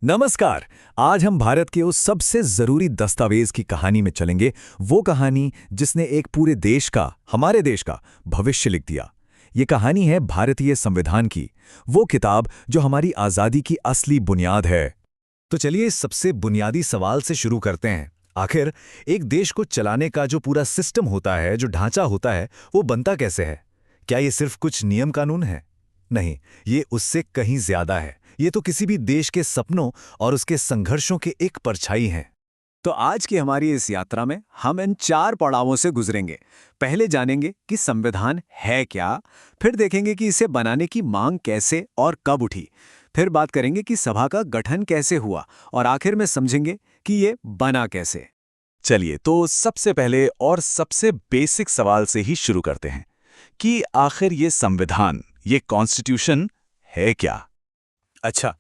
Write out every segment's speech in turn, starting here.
नमस्कार। आज हम भारत के उस सबसे जरूरी दस्तावेज की कहानी में चलेंगे, वो कहानी जिसने एक पूरे देश का, हमारे देश का भविष्य लिख दिया। ये कहानी है भारतीय संविधान की, वो किताब जो हमारी आज़ादी की असली बुनियाद है। तो चलिए इस सबसे बुनियादी सवाल से शुरू करते हैं। आखिर एक देश को चलाने का जो पूरा सिस्टम होता है, जो ढांचा होता है, वो बनता कैसे है? क्या ये सिर्फ कुछ नियम कानून है? नहीं, ये उससे कहीं ज्यादा है। ये तो किसी भी देश के सपनों और उसके संघर्षों के एक परछाई हैं। तो आज की हमारी इस यात्रा में हम इन 4 पड़ावों से गुजरेंगे। पहले जानेंगे कि संविधान है क्या, फिर देखेंगे कि इसे बनाने की मांग कैसे और कब उठी, फिर बात करेंगे कि सभा का गठन कैसे हुआ और आखिर में समझेंगे कि ये बना कैसे। चलिए तो सबसे पहले और सबसे बेसिक सवाल से ही शुरू करते हैं कि आखिर ये संविधान, ये कॉन्स्टिट्यूशन है क्या? अच्छा,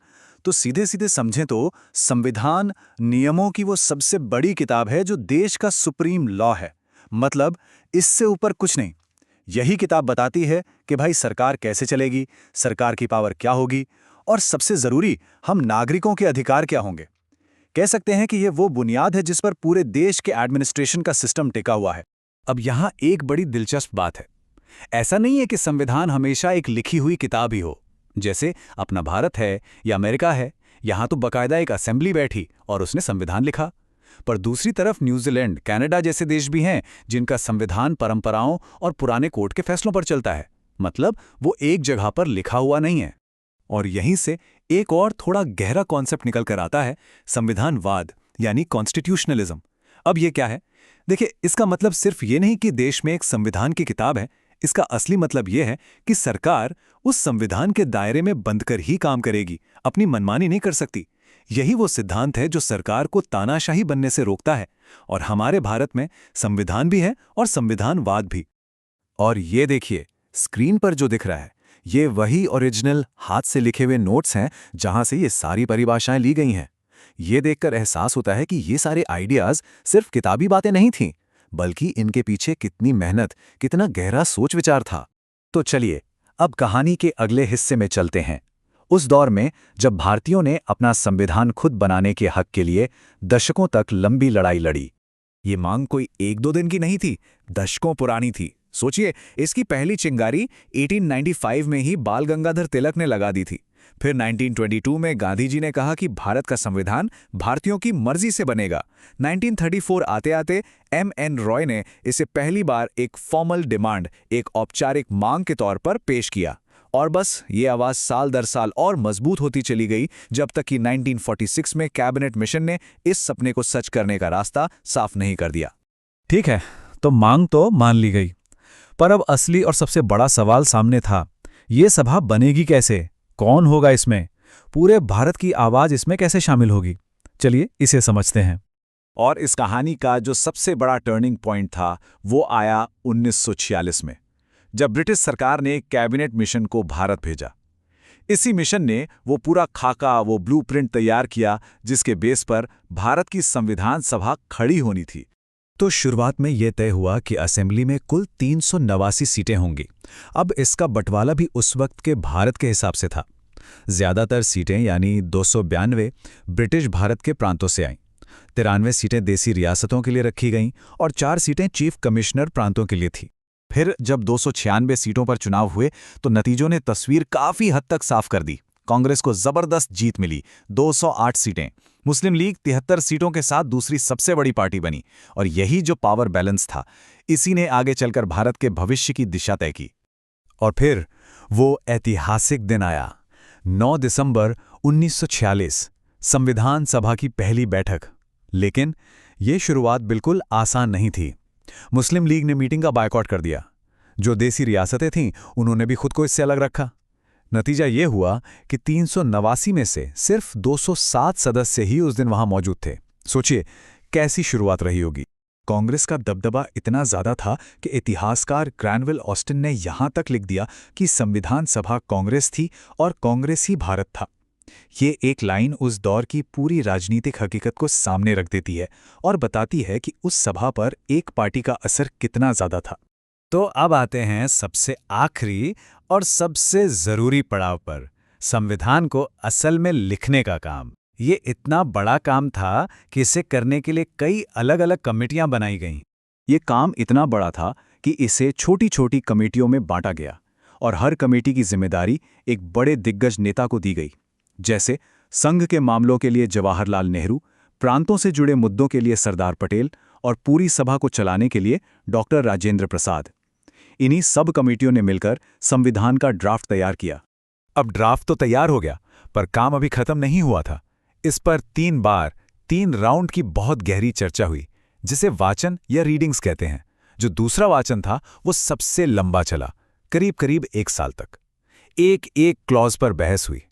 तो सीधे सीधे समझें तो संविधान नियमों की वो सबसे बड़ी किताब है जो देश का सुप्रीम लॉ है। मतलब इससे ऊपर कुछ नहीं। यही किताब बताती है कि भाई सरकार कैसे चलेगी, सरकार की पावर क्या होगी और सबसे जरूरी हम नागरिकों के अधिकार क्या होंगे। कह सकते हैं कि ये वो बुनियाद है जिस पर पूरे देश के एडमिनिस्ट्रेशन का सिस्टम टिका हुआ है। अब यहाँ एक बड़ी दिलचस्प बात है। ऐसा नहीं है कि संविधान हमेशा एक लिखी हुई किताब ही हो। जैसे अपना भारत है या अमेरिका है, यहाँ तो बकायदा एक असेंबली बैठी और उसने संविधान लिखा। पर दूसरी तरफ न्यूजीलैंड, कनाडा जैसे देश भी हैं जिनका संविधान परंपराओं और पुराने कोर्ट के फैसलों पर चलता है। मतलब वो एक जगह पर लिखा हुआ नहीं है। और यहीं से एक और थोड़ा गहरा कॉन्सेप्ट निकल कर आता है, संविधानवाद यानी कॉन्स्टिट्यूशनलिज्म। अब ये क्या है? देखिए, इसका मतलब सिर्फ ये नहीं कि देश में एक संविधान की किताब है। इसका असली मतलब यह है कि सरकार उस संविधान के दायरे में बंधकर ही काम करेगी, अपनी मनमानी नहीं कर सकती। यही वो सिद्धांत है जो सरकार को तानाशाही बनने से रोकता है। और हमारे भारत में संविधान भी है और संविधानवाद भी। और ये देखिए, स्क्रीन पर जो दिख रहा है, ये वही ओरिजिनल हाथ से लिखे हुए नोट्स हैं जहां से ये सारी परिभाषाएं ली गई हैं। ये देखकर एहसास होता है कि ये सारे आइडियाज सिर्फ किताबी बातें नहीं थीं, बल्कि इनके पीछे कितनी मेहनत, कितना गहरा सोच विचार था। तो चलिए अब कहानी के अगले हिस्से में चलते हैं। उस दौर में जब भारतीयों ने अपना संविधान खुद बनाने के हक के लिए दशकों तक लंबी लड़ाई लड़ी। ये मांग कोई एक दो दिन की नहीं थी, दशकों पुरानी थी। सोचिए, इसकी पहली चिंगारी 1895 में ही बाल गंगाधर तिलक ने लगा दी थी। फिर 1922 में गांधी जी ने कहा कि भारत का संविधान भारतीयों की मर्जी से बनेगा। 1934 आते आते एम.एन. रॉय ने इसे पहली बार एक फॉर्मल डिमांड, एक औपचारिक मांग के तौर पर पेश किया। और बस ये आवाज साल दर साल और मजबूत होती चली गई, जब तक कि 1946 में कैबिनेट मिशन ने इस सपने को सच करने का रास्ता साफ नहीं कर दिया। ठीक है, तो मांग तो मान ली गई, पर अब असली और सबसे बड़ा सवाल सामने था। ये सभा बनेगी कैसे? कौन होगा इसमें? पूरे भारत की आवाज इसमें कैसे शामिल होगी? चलिए इसे समझते हैं। और इस कहानी का जो सबसे बड़ा टर्निंग पॉइंट था, वो आया 1946 में, जब ब्रिटिश सरकार ने कैबिनेट मिशन को भारत भेजा। इसी मिशन ने वो पूरा खाका, वो ब्लूप्रिंट तैयार किया जिसके बेस पर भारत की संविधान सभा खड़ी होनी थी। तो शुरुआत में यह तय हुआ कि असेंबली में कुल 389 सीटें होंगी। अब इसका बंटवारा भी उस वक्त के भारत के हिसाब से था। ज्यादातर सीटें यानी 292 ब्रिटिश भारत के प्रांतों से आईं, 93 सीटें देसी रियासतों के लिए रखी गईं और 4 सीटें चीफ कमिश्नर प्रांतों के लिए थी। फिर जब 296 सीटों पर चुनाव हुए तो नतीजों ने तस्वीर काफी हद तक साफ कर दी। कांग्रेस को जबरदस्त जीत मिली, 208 सीटें। मुस्लिम लीग 73 सीटों के साथ दूसरी सबसे बड़ी पार्टी बनी। और यही जो पावर बैलेंस था, इसी ने आगे चलकर भारत के भविष्य की दिशा तय की। और फिर वो ऐतिहासिक दिन आया, 9 दिसंबर 1946, संविधान सभा की पहली बैठक। लेकिन ये शुरुआत बिल्कुल आसान नहीं थी। मुस्लिम लीग ने मीटिंग का बायकॉट कर दिया। जो देसी रियासतें थीं, उन्होंने भी खुद को इससे अलग रखा। नतीजा ये हुआ कि 389 में से सिर्फ 207 सदस्य ही उस दिन वहां मौजूद थे। सोचिए कैसी शुरुआत रही होगी। कांग्रेस का दबदबा इतना ज्यादा था कि इतिहासकार ग्रैनविल ऑस्टिन ने यहां तक लिख दिया कि संविधान सभा कांग्रेस थी और कांग्रेस ही भारत था। ये एक लाइन उस दौर की पूरी राजनीतिक हकीकत को सामने रख देती है और बताती है कि उस सभा पर एक पार्टी का असर कितना ज्यादा था। तो अब आते हैं सबसे आखिरी और सबसे जरूरी पड़ाव पर, संविधान को असल में लिखने का काम। ये इतना बड़ा काम था कि इसे करने के लिए कई अलग-अलग कमेटियां बनाई गईं। ये काम इतना बड़ा था कि इसे छोटी-छोटी कमेटियों में बांटा गया और हर कमेटी की जिम्मेदारी एक बड़े दिग्गज नेता को दी गई। जैसे संघ के मामलों के लिए जवाहरलाल नेहरू, प्रांतों से जुड़े मुद्दों के लिए सरदार पटेल और पूरी सभा को चलाने के लिए डॉक्टर राजेंद्र प्रसाद। इन्हीं सब कमेटियों ने मिलकर संविधान का ड्राफ्ट तैयार किया। अब ड्राफ्ट तो तैयार हो गया, पर काम अभी खत्म नहीं हुआ था। इस पर 3 बार 3 राउंड की बहुत गहरी चर्चा हुई, जिसे वाचन या रीडिंग्स कहते हैं। जो दूसरा वाचन था वो सबसे लंबा चला, करीब 1 साल तक। एक क्लॉज पर बहस हुई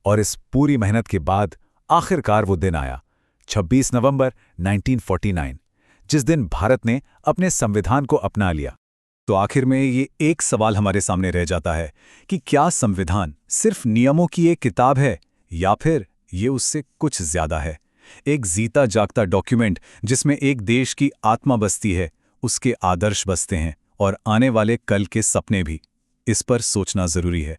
और इस पूरी मेहनत के बाद आखिरकार वो दिन आया, 26 नवंबर 1949, जिस दिन भारत ने अपने संविधान को अपना लिया। तो आखिर में ये एक सवाल हमारे सामने रह जाता है कि क्या संविधान सिर्फ नियमों की एक किताब है या फिर ये उससे कुछ ज्यादा है? एक जीता जागता डॉक्यूमेंट जिसमें एक देश की आत्मा बसती है, उसके आदर्श बसते हैं और आने वाले कल के सपने भी। इस पर सोचना जरूरी है।